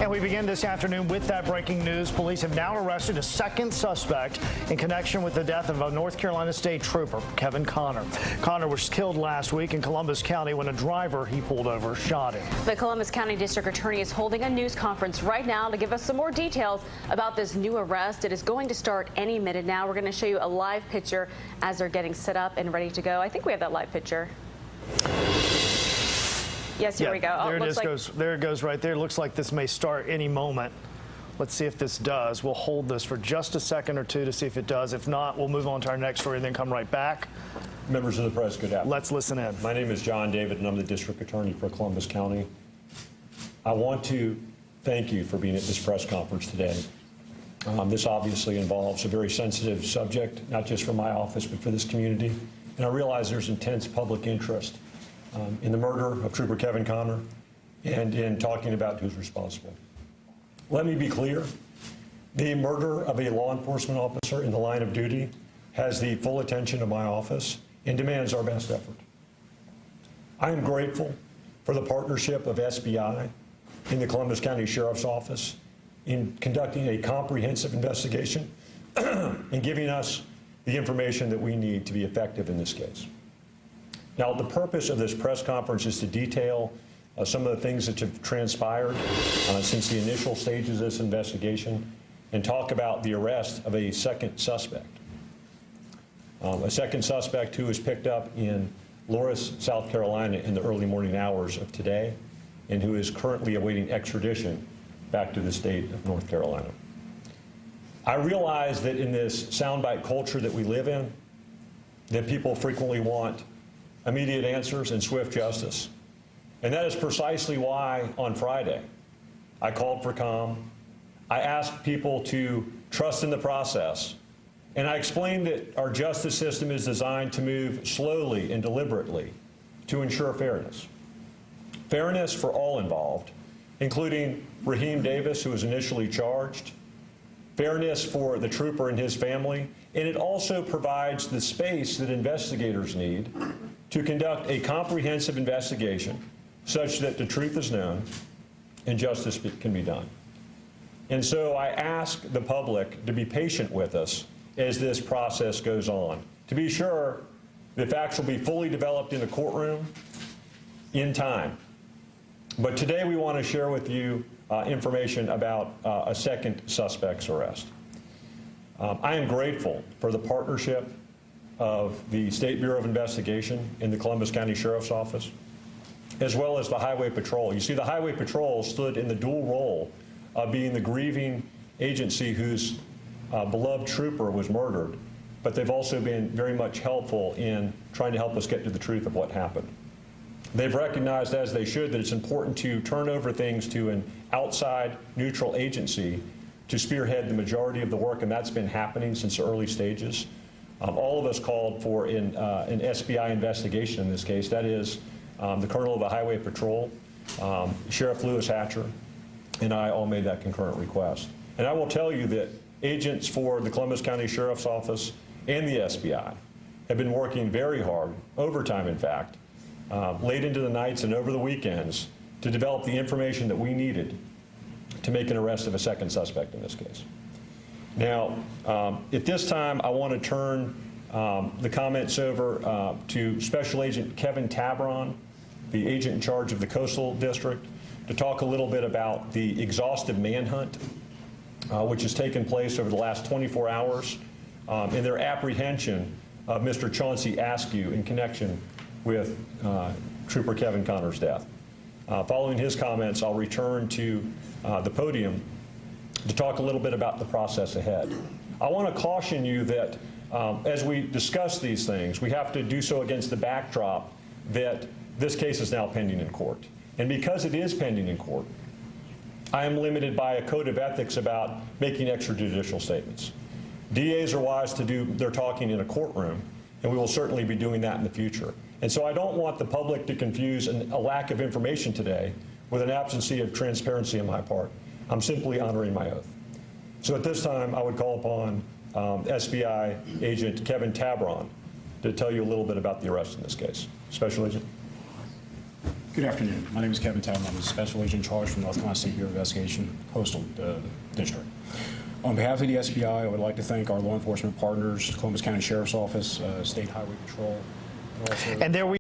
And we begin this afternoon with that breaking news. Police have now arrested a second suspect in connection with the death of a North Carolina State Trooper, Kevin Connor. Connor was killed last week in Columbus County when a driver he pulled over shot him. The Columbus County District Attorney is holding a news conference right now to give us some more details about this new arrest. It is going to start any minute now. We're going to show you a live picture as they're getting set up and ready to go. I think we have that live picture. Yes, here we go. There it goes right there. It looks like this may start any moment. Let's see if this does. We'll hold this for just a second or two to see if it does. If not, we'll move on to our next story and then come right back. Members of the press, good afternoon. Let's listen in. My name is John David, and I'm the District Attorney for Columbus County. I want to thank you for being at this press conference today. This obviously involves a very sensitive subject, not just for my office, but for this community. And I realize there's intense public interest in the murder of Trooper Kevin Connor and in talking about who's responsible. Let me be clear. The murder of a law enforcement officer in the line of duty has the full attention of my office and demands our best effort. I am grateful for the partnership of SBI in the Columbus County Sheriff's Office in conducting a comprehensive investigation and giving us the information that we need to be effective in this case. Now, the purpose of this press conference is to detail some of the things that have transpired since the initial stages of this investigation and talk about the arrest of a second suspect. A second suspect who was picked up in Loris, South Carolina in the early morning hours of today and who is currently awaiting extradition back to the state of North Carolina. I realize that in this soundbite culture that we live in, that people frequently want immediate answers and swift justice. And that is precisely why on Friday I called for calm. I asked people to trust in the process. And I explained that our justice system is designed to move slowly and deliberately to ensure fairness. Fairness for all involved, including Raheem Davis, who was initially charged. Fairness for the trooper and his family. And it also provides the space that investigators need to conduct a comprehensive investigation such that the truth is known and justice can be done. And so I ask the public to be patient with us as this process goes on, to be sure the facts will be fully developed in the courtroom in time. But today we want to share with you information about a second suspect's arrest. I am grateful for the partnership of the State Bureau of Investigation in the Columbus County Sheriff's Office, as well as the Highway Patrol. You see, the Highway Patrol stood in the dual role of being the grieving agency whose beloved trooper was murdered, but they've also been very much helpful in trying to help us get to the truth of what happened. They've recognized, as they should, that it's important to turn over things to an outside neutral agency to spearhead the majority of the work, and that's been happening since the early stages. All of us called for an SBI investigation in this case. That is, the Colonel of the Highway Patrol, Sheriff Lewis Hatcher, and I all made that concurrent request. And I will tell you that agents for the Columbus County Sheriff's Office and the SBI have been working very hard, overtime in fact, late into the nights and over the weekends to develop the information that we needed to make an arrest of a second suspect in this case. Now, at this time, I want to turn the comments over to Special Agent Kevin Tabron, the agent in charge of the Coastal District, to talk a little bit about the exhaustive manhunt, which has taken place over the last 24 hours, in their apprehension of Mr. Chauncey Askew in connection with Trooper Kevin Connor's death. Following his comments, I'll return to the podium to talk a little bit about the process ahead. I want to caution you that as we discuss these things, we have to do so against the backdrop that this case is now pending in court. And because it is pending in court, I am limited by a code of ethics about making extrajudicial statements. DAs are wise to do their talking in a courtroom, and we will certainly be doing that in the future. And so I don't want the public to confuse a lack of information today with an absence of transparency on my part. I'm simply honoring my oath. So at this time, I would call upon SBI Agent Kevin Tabron to tell you a little bit about the arrest in this case. Special Agent. Good afternoon. My name is Kevin Towman. I'm a special agent in charge from North Carolina State Bureau of Investigation, Coastal District. On behalf of the SBI, I would like to thank our law enforcement partners, Columbus County Sheriff's Office, State Highway Patrol, and also And there we